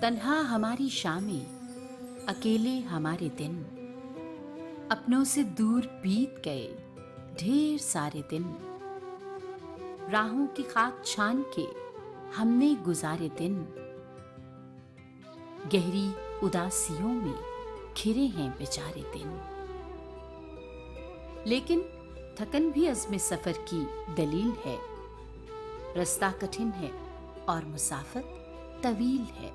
تنہا ہماری شامیں، اکیلے ہمارے دن، اپنوں سے دور بیت گئے ڈھیر سارے دن، راہوں کی خاک چھان کے ہم نے گزارے دن، گہری اداسیوں میں گھرے ہیں بیچارے دن، لیکن تھکن بھی عزم سفر کی دلیل ہے، رستہ کٹھن ہے اور مسافت طویل ہے۔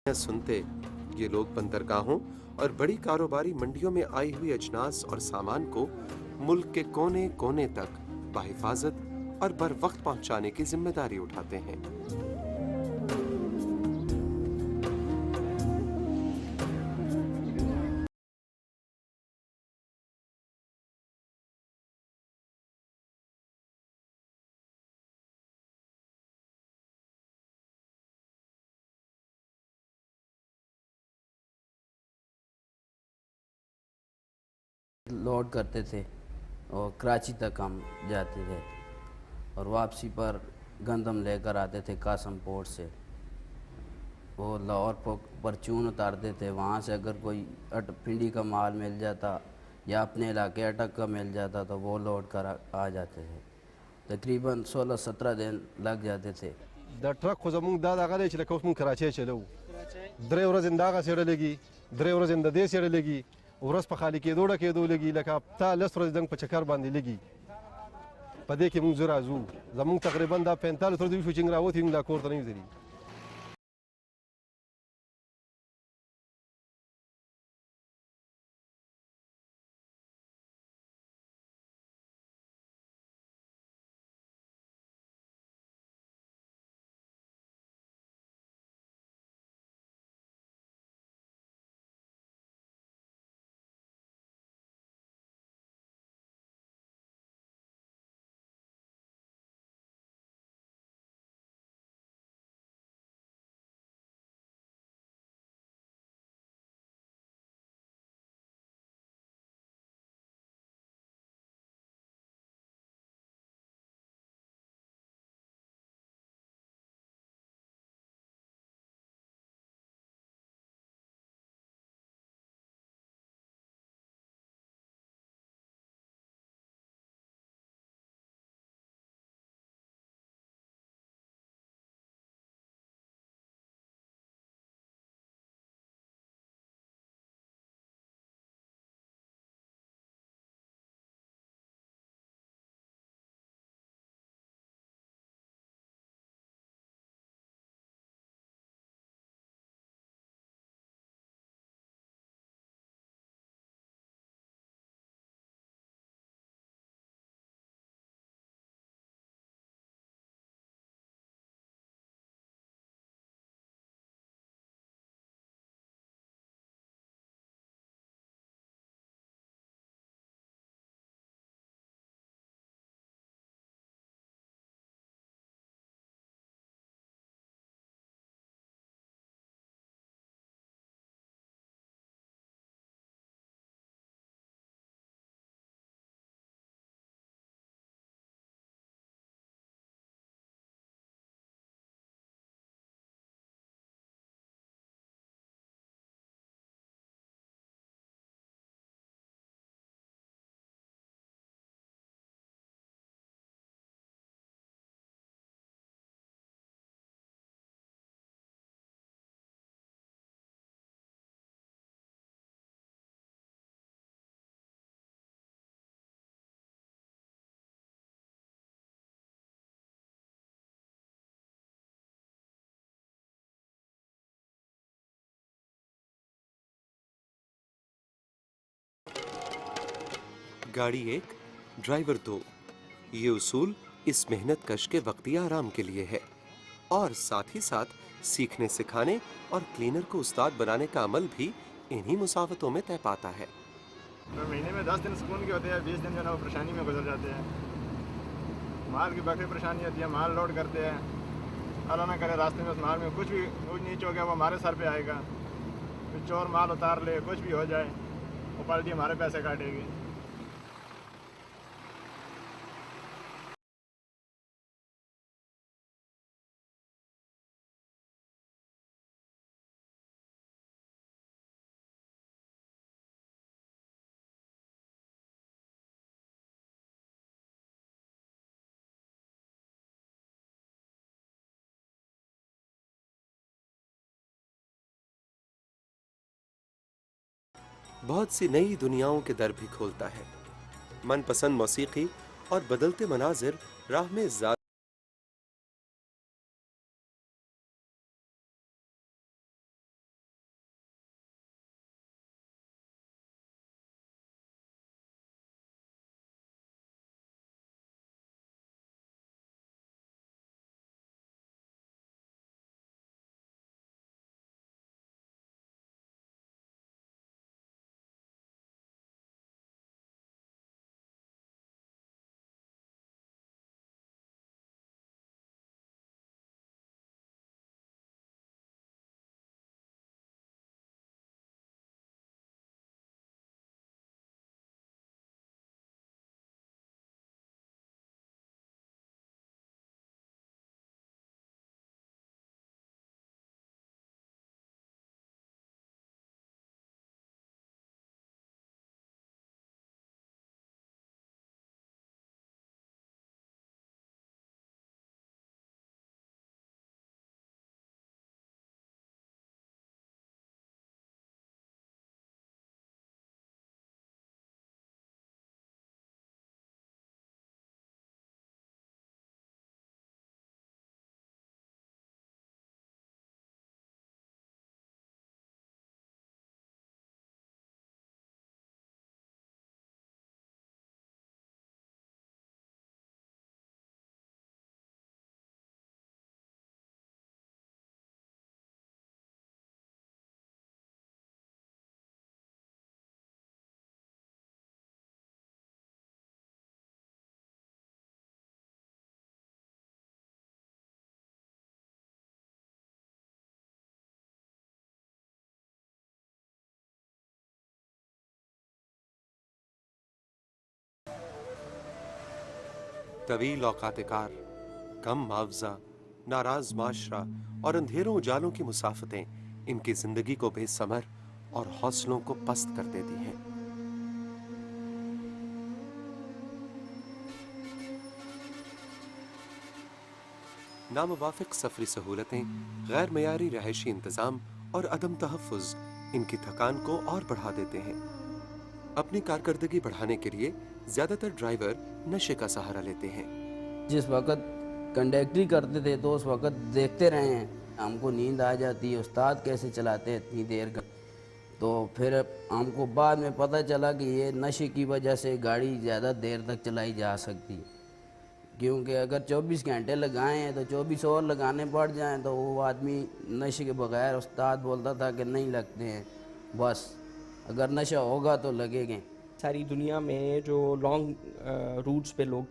سنتے یہ لوگ بندرگاہوں اور بڑی کاروباری منڈیوں میں آئی ہوئی اجناس اور سامان کو ملک کے کونے کونے تک بحفاظت اور بر وقت پہنچانے کی ذمہ داری اٹھاتے ہیں۔ لوڈ کرتے تھے اور کراچی تک ہم جاتے تھے اور واپسی پر گندم لے کر آتے تھے قاسم پورٹ سے، وہ لاہور پرچون اتارتے تھے، وہاں سے اگر کوئی پنڈی کا مال مل جاتا یا اپنے علاقے اٹک کا مل جاتا تو وہ لوڈ کر آ جاتے تھے، تقریباً 16-17 دن لگ جاتے تھے۔ د ټرک خو زمونږ دا دغه دی چې لکه اوس مونږ کراچۍ چلوو، 3 ورځې دغسې ډلېږي، 3 ورځې د دې سې ډلېږي، ورځ په خالي کېدو ډکېدو لګي، لکه هفته 10 ورځې دنګ په چکر باندې لګي، په دې کې مونږ زه راځو، زمونږ تقریبا دا 45 ورځې وشو چې موږ راوتي یو، لا کور ته نه یو ځلي. गाड़ी 1, ड्राइवर 2। ये उसूल इस मेहनत कश के वक्ती आराम के लिए है और साथ ही साथ सीखने सिखाने और क्लीनर को उस्ताद बनाने का अमल भी इन्हीं मुसावतों में तय पाता है। तो महीने में 10 दिन सुकून के होते हैं, 20 दिन जो है ना वो परेशानी में गुजर जाते हैं। माल की बाकी परेशानी होती है, माल लोड करते हैं, अल्लाह ना करे रास्ते में उस माल में कुछ भी ऊंच नीच हो गया वो हमारे सर पे आएगा। फिर चोर माल उतार ले, कुछ भी हो जाए वो पाल्टी हमारे पैसे काटेगी। बहुत सी नई दुनियाओं के दर भी खोलता है। मनपसंद मौसीकी और बदलते मनाजिर राह में ज्यादा तवील औकात-ए-कार, कम मुआवजा, नाराज माशरा और अंधेरों उजालों की मुसाफतें इनकी जिंदगी को बेसमर और हौसलों को पस्त कर देती हैं। नामुवाफिक सफरी सहूलतें, गैर मयारी रहायशी इंतजाम और अदम तहफ़्फ़ुज़ इनकी थकान को और बढ़ा देते हैं। अपनी कारकर्दगी बढ़ाने के लिए ज्यादातर ड्राइवर नशे का सहारा लेते हैं। जिस वक्त कंडक्टरी करते थे तो उस वक्त देखते रहे हैं, हमको नींद आ जाती है, उस्ताद कैसे चलाते हैं इतनी देर का। तो फिर हमको बाद में पता चला कि ये नशे की वजह से गाड़ी ज़्यादा देर तक चलाई जा सकती है, क्योंकि अगर 24 घंटे लगाए हैं तो 24 और लगाने पड़ जाएं तो वो आदमी नशे के बगैर, उस्ताद बोलता था कि नहीं लगते हैं, बस अगर नशा होगा तो लगेंगे। सारी दुनिया में जो लॉन्ग रूट्स पे लोग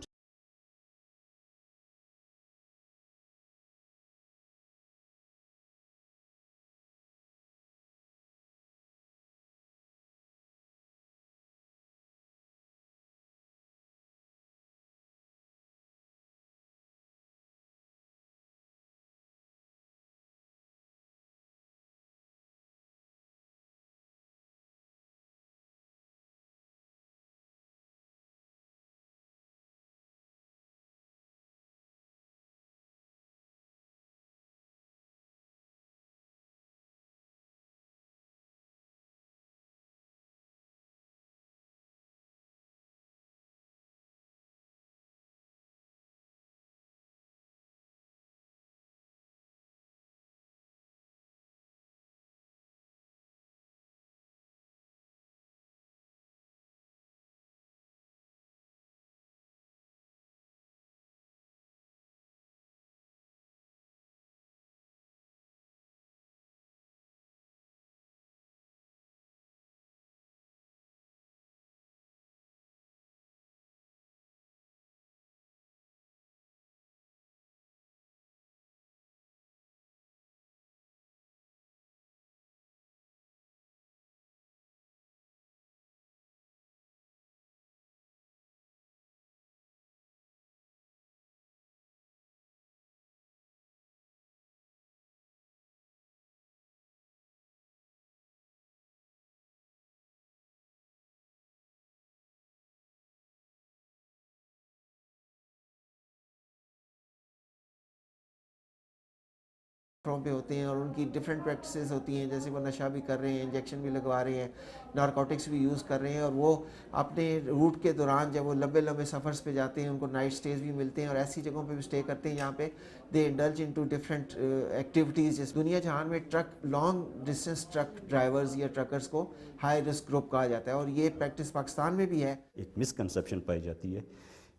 پہ ہوتے ہیں اور ان کی ڈفرینٹ پریکٹسز ہوتی ہیں, جیسے وہ نشہ بھی کر رہے ہیں, انجیکشن بھی لگوا رہے ہیں, نارکوٹکس بھی یوز کر رہے ہیں, اور وہ اپنے روٹ کے دوران جب وہ لمبے لمبے سفرز پہ جاتے ہیں ان کو نائٹ سٹیز بھی ملتے ہیں اور ایسی جگہوں پہ بھی اسٹے کرتے ہیں جہاں پہ they indulge in to different activities. جس دنیا جہان میں truck long distance truck drivers یا ٹرکرز کو ہائی رسک گروپ کہا جاتا ہے, اور یہ پریکٹس پاکستان میں بھی ہے. ایک مسکنسیپشن پائی جاتی ہے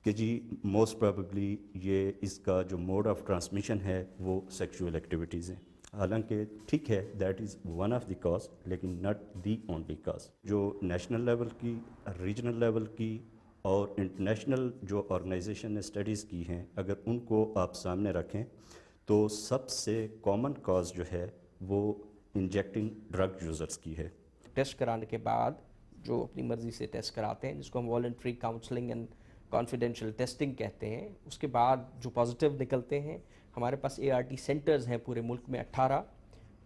کہ جی موسٹ پرابیبلی یہ اس کا جو موڈ آف ٹرانسمیشن ہے وہ سیکشول ایکٹیویٹیز ہیں. حالانکہ ٹھیک ہے that is one of the cause, لیکن ناٹ دی اونلی کاز. جو نیشنل لیول کی, ریجنل لیول کی اور انٹرنیشنل جو آرگنائزیشن نے اسٹڈیز کی ہیں, اگر ان کو آپ سامنے رکھیں تو سب سے کامن کاز جو ہے وہ انجیکٹنگ ڈرگ یوزرز کی ہے. ٹیسٹ کرانے کے بعد جو اپنی مرضی سے ٹیسٹ کراتے ہیں, جس کو ہم voluntary counselling and confidential testing کہتے ہیں, اس کے بعد جو پازیٹیو نکلتے ہیں, ہمارے پاس اے آر ٹی سینٹرز ہیں پورے ملک میں 18.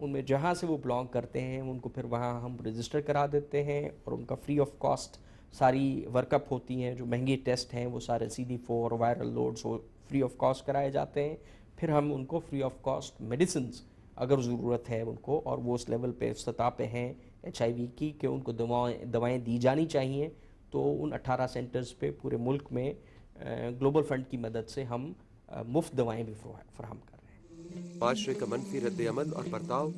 ان میں جہاں سے وہ بلانگ کرتے ہیں ان کو پھر وہاں ہم رجسٹر کرا دیتے ہیں اور ان کا فری آف کاسٹ ساری ورک اپ ہوتی ہیں. جو مہنگے ٹیسٹ ہیں وہ سارے CD4 viral loads free of cost کرائے جاتے ہیں. پھر ہم ان کو فری آف کاسٹ میڈیسنز اگر ضرورت ہے ان کو, اور وہ اس لیول پہ سطح پہ ہیں HIV کی کہ ان کو دوائیں دی جانی چاہیے, تو ان 18 سینٹرز پہ پورے ملک میں گلوبل فنڈ کی مدد سے ہم مفت دوائیں بھی فراہم کر رہے ہیں. معاشرے کا منفی رد عمل اور برتاؤ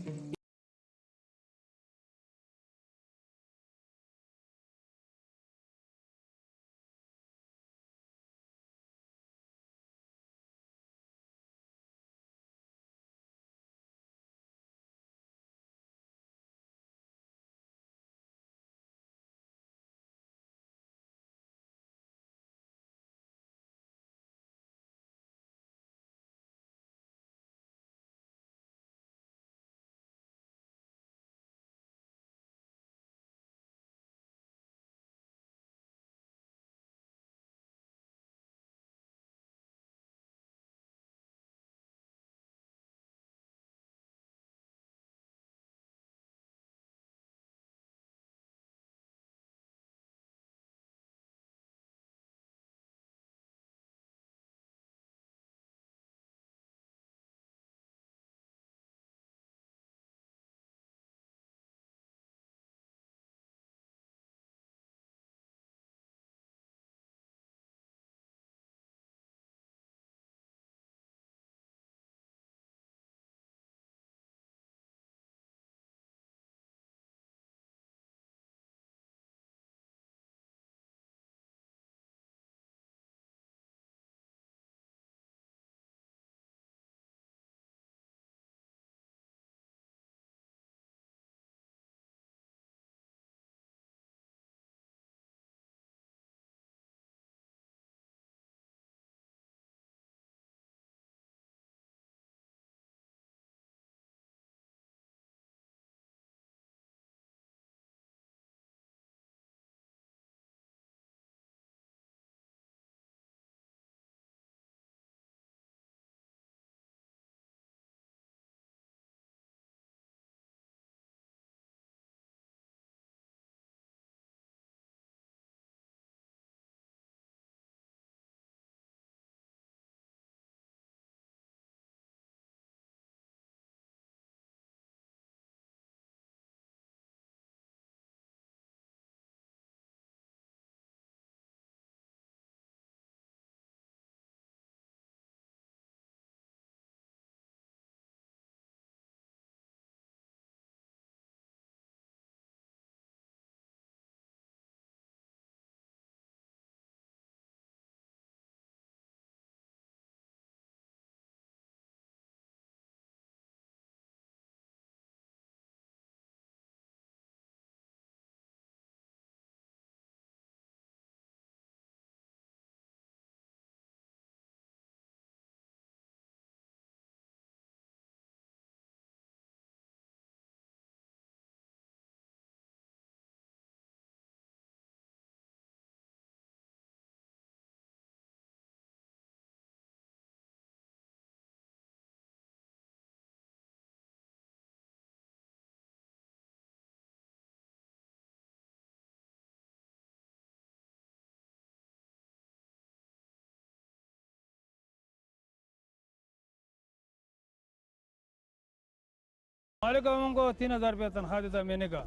मालिक हमको 3,000 रुपया तनख्वाह देता है महीने का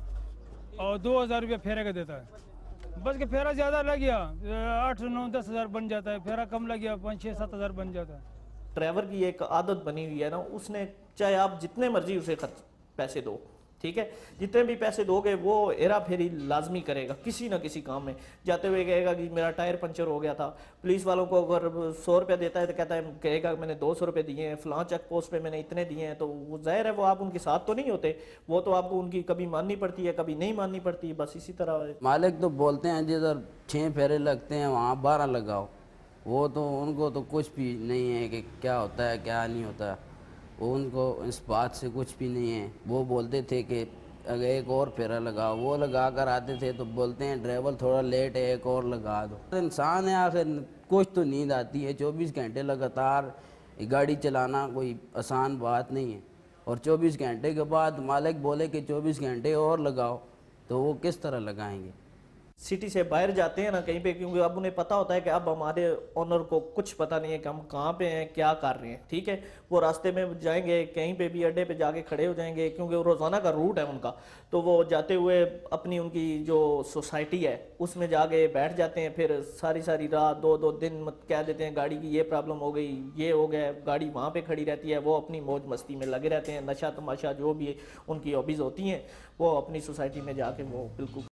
और 2,000 रुपया फेरे का देता है। बस के फेरा ज़्यादा लग गया 8, 9, 10,000 बन जाता है, फेरा कम लग गया 5, 6, 7,000 बन जाता है। ड्राइवर की एक आदत बनी हुई है ना, उसने चाहे आप जितने मर्जी उसे पैसे दो, ठीक है, जितने भी पैसे दोगे वो हेरा फेरी लाजमी करेगा किसी ना किसी काम में। जाते हुए कहेगा कि मेरा टायर पंचर हो गया था, पुलिस वालों को अगर 100 रुपया देता है तो कहता है, कहेगा मैंने 200 रुपये दिए हैं, फलां चेक पोस्ट पे मैंने इतने दिए हैं। तो वो जाहिर है वो आप उनके साथ तो नहीं होते, वो तो आपको उनकी कभी माननी पड़ती है कभी नहीं माननी पड़ती है, बस इसी तरह। मालिक तो बोलते हैं जिधर 6 फेरे लगते हैं वहाँ 12 लगाओ, वो तो उनको तो कुछ भी नहीं है कि क्या होता है क्या नहीं होता, वो उनको इस बात से कुछ भी नहीं है। वो बोलते थे कि अगर एक और फेरा लगाओ, वो लगा कर आते थे तो बोलते हैं ड्राइवर थोड़ा लेट है एक और लगा दो। इंसान है आखिर, कुछ तो नींद आती है, 24 घंटे लगातार गाड़ी चलाना कोई आसान बात नहीं है। और 24 घंटे के बाद मालिक बोले कि 24 घंटे और लगाओ, तो वो किस तरह लगाएंगे। सिटी से बाहर जाते हैं ना कहीं पे, क्योंकि अब उन्हें पता होता है कि अब हमारे ओनर को कुछ पता नहीं है कि हम कहाँ पे हैं क्या कर रहे हैं, ठीक है। वो रास्ते में जाएंगे कहीं पे भी अड्डे पे जाके खड़े हो जाएंगे, क्योंकि वो रोज़ाना का रूट है उनका, तो वो जाते हुए अपनी उनकी जो सोसाइटी है उसमें जाके बैठ जाते हैं, फिर सारी सारी रात 2-2 दिन कह देते हैं गाड़ी की ये प्रॉब्लम हो गई, ये हो गया, गाड़ी वहाँ पे खड़ी रहती है, वो अपनी मौज मस्ती में लगे रहते हैं, नशा तमाशा जो भी उनकी हॉबीज़ होती हैं वो अपनी सोसाइटी में जाके वो बिल्कुल।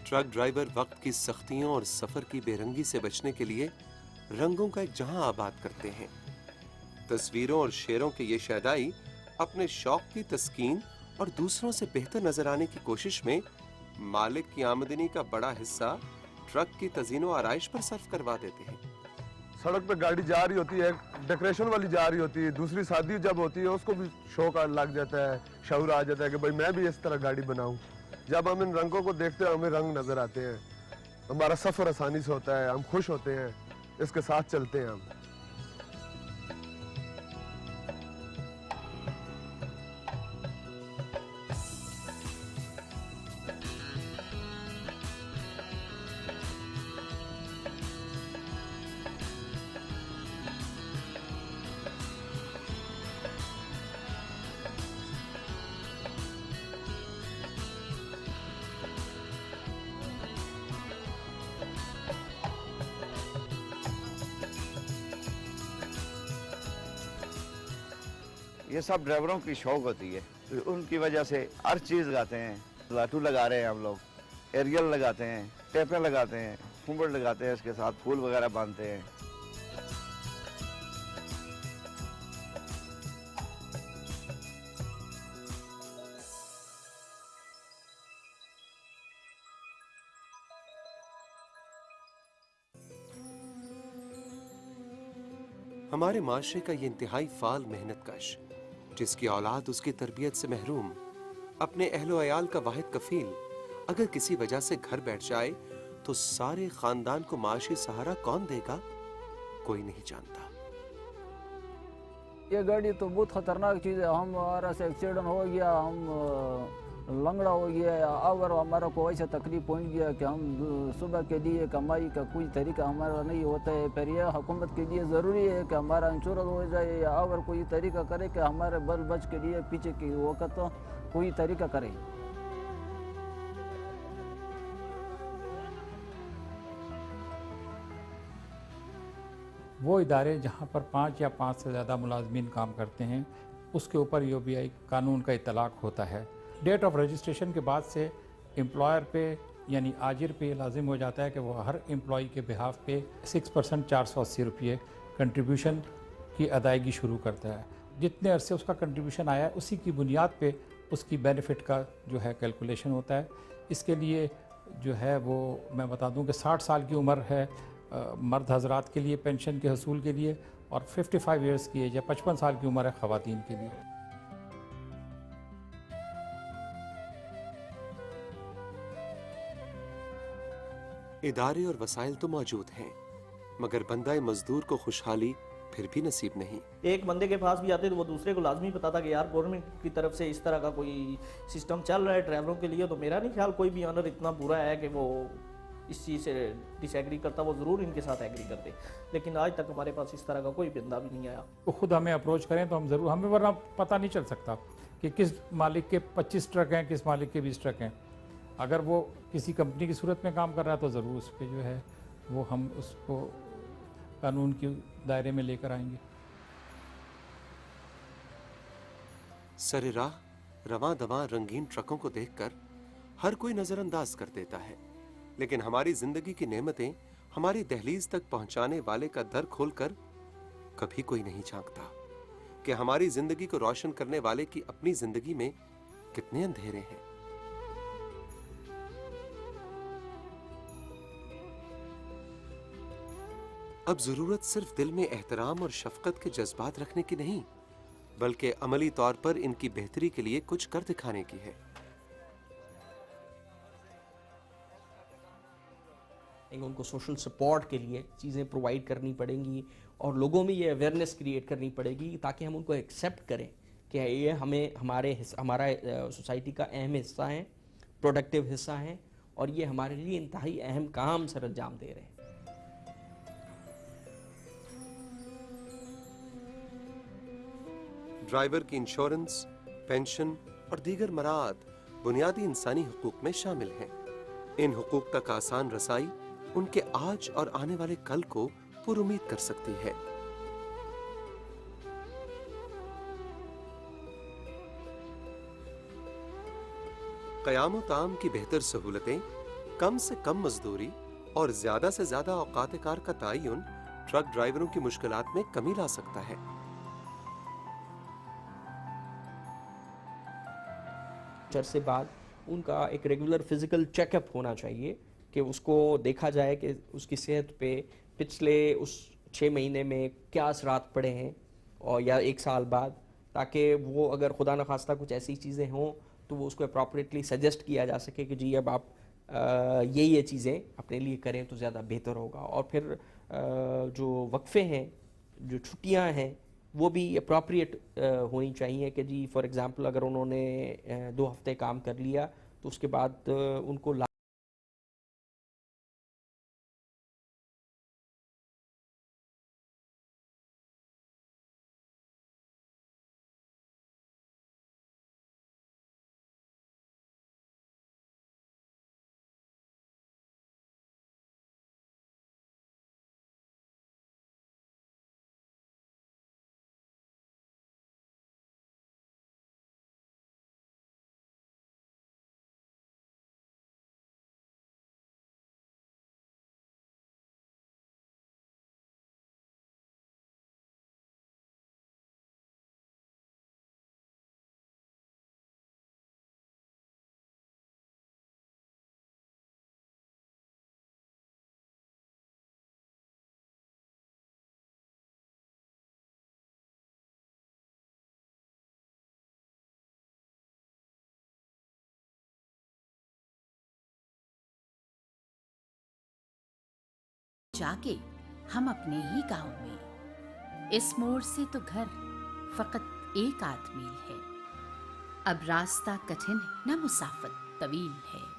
ट्रक ड्राइवर वक्त की सख्तियों और सफर की बेरंगी से बचने के लिए रंगों का एक जहां आबाद करते हैं। तस्वीरों और शेरों के ये शैदाई अपने शौक की तस्कीन और दूसरों से बेहतर नजर आने की कोशिश में मालिक की आमदनी का बड़ा हिस्सा ट्रक की तज़ीनो आराइश पर सर्फ करवा देते हैं। सड़क पे गाड़ी जा रही होती है, डेकोरेशन वाली जा रही होती है, दूसरी शादी जब होती है उसको भी शौक लग जाता है, शौर आ जाता है कि भाई मैं भी इस तरह गाड़ी बनाऊं। जब हम इन रंगों को देखते हैं हमें रंग नजर आते हैं, हमारा सफर आसानी से होता है, हम खुश होते हैं, इसके साथ चलते हैं हम। ये सब ड्राइवरों की शौक होती है उनकी वजह से हर चीज़ लगाते हैं। लाटू लगा रहे हैं हम लोग, एरियल लगाते हैं, टेपें लगाते हैं, फुम्बड़ लगाते हैं, इसके साथ फूल वगैरह बांधते हैं। हमारे माशरे का ये इंतहाई फाल मेहनत कश, जिसकी औलाद उसकी तरबियत से महरूम, अपने अहलो अयाल का वाहिद कफील, अगर किसी वजह से घर बैठ जाए तो सारे खानदान को माशी सहारा कौन देगा, कोई नहीं जानता। ये गाड़ी तो बहुत खतरनाक चीज़ है। हमारा से एक्सीडेंट हो गया, हम लंगड़ा हो गया, अगर हमारा को ऐसा तकलीफ पहुंच गया कि हम सुबह के लिए कमाई का कोई तरीका हमारा नहीं होता है, फिर यह हुकूमत के लिए ज़रूरी है कि हमारा इंश्योरेंस हो जाए, या अगर कोई तरीका करे कि हमारे बल बच के लिए पीछे की वक्त तो कोई तरीका करे। वो इदारे जहाँ पर 5 या 5 से ज़्यादा मुलाजमीन काम करते हैं, उसके ऊपर UBI कानून का इतलाक़ होता है। डेट ऑफ रजिस्ट्रेशन के बाद से एम्प्लॉयर पे यानी आजिर पे लाजिम हो जाता है कि वो हर एम्प्लॉई के बिहाफ पे 6% 480 रुपये कंट्रीब्यूशन की अदायगी शुरू करता है। जितने अरसे उसका कंट्रीब्यूशन आया है उसी की बुनियाद पे उसकी बेनिफिट का जो है कैलकुलेशन होता है। इसके लिए जो है वो मैं बता दूं कि 60 साल की उम्र है मर्द हजरात के लिए पेंशन के हसूल के लिए, और 55 ईयर्स की एज या 55 साल की उम्र है ख़वातीन के लिए। इदारे और वसाइल तो मौजूद हैं, मगर बंदा मजदूर को खुशहाली फिर भी नसीब नहीं। एक बंदे के पास भी आते तो वो दूसरे को लाजमी पता था कि यार गवर्नमेंट की तरफ से इस तरह का कोई सिस्टम चल रहा है ड्राइवरों के लिए, तो मेरा नहीं ख्याल कोई भी ऑनर इतना बुरा है कि वो इस चीज़ से डिसएग्री करता, वो ज़रूर इनके साथ एग्री करते। लेकिन आज तक हमारे पास इस तरह का कोई बंदा भी नहीं आया। तो खुद हमें अप्रोच करें तो हम ज़रूर, हमें वरना पता नहीं चल सकता कि किस मालिक के 25 ट्रक हैं, किस मालिक के 20 ट्रक हैं। अगर वो किसी कंपनी की सूरत में काम कर रहा है तो ज़रूर उस पर जो है वो हम उसको कानून के दायरे में लेकर आएंगे। सरे राह रवां दवां रंगीन ट्रकों को देखकर हर कोई नजरअंदाज कर देता है, लेकिन हमारी जिंदगी की नेमतें हमारी दहलीज तक पहुंचाने वाले का दर खोलकर कभी कोई नहीं झांकता कि हमारी जिंदगी को रोशन करने वाले की अपनी जिंदगी में कितने अंधेरे हैं। अब जरूरत सिर्फ दिल में एहतराम और शफकत के जज्बात रखने की नहीं, बल्कि अमली तौर पर इनकी बेहतरी के लिए कुछ कर दिखाने की है। उनको सोशल सपोर्ट के लिए चीज़ें प्रोवाइड करनी पड़ेंगी और लोगों में ये अवेयरनेस क्रिएट करनी पड़ेगी ताकि हम उनको एक्सेप्ट करें कि ये हमारा सोसाइटी का अहम हिस्सा है, प्रोडक्टिव हिस्सा है, और ये हमारे लिए इंतहाई अहम काम सर अंजाम दे रहे हैं। ड्राइवर की इंश्योरेंस, पेंशन और दीगर मराद बुनियादी इंसानी हुकूक में शामिल हैं। इन हुकूक तक आसान रसाई उनके आज और आने वाले कल को पुरुमीद कर सकती है। क़याम ताम की बेहतर सहूलतें, कम से कम मजदूरी और ज्यादा से ज्यादा औकात कार का तयन ट्रक ड्राइवरों की मुश्किलात में कमी ला सकता है। अरसे बाद उनका एक रेगुलर फिजिकल चेकअप होना चाहिए कि उसको देखा जाए कि उसकी सेहत पे पिछले उस 6 महीने में क्या असरात पड़े हैं और या 1 साल बाद, ताकि वो अगर खुदा न खास्ता कुछ ऐसी चीज़ें हों तो वो उसको अप्रॉप्रिएटली सजेस्ट किया जा सके कि जी अब आप ये चीज़ें अपने लिए करें तो ज़्यादा बेहतर होगा। और फिर जो वक्फे हैं, जो छुट्टियां हैं, वो भी अप्रॉप्रिएट होनी चाहिए कि जी फॉर एग्ज़ाम्पल अगर उन्होंने 2 हफ्ते काम कर लिया तो उसके बाद उनको जाके हम अपने ही गांव में। इस मोड़ से तो घर फकत एक आध मील है। अब रास्ता कठिन न मुसाफत तवील है।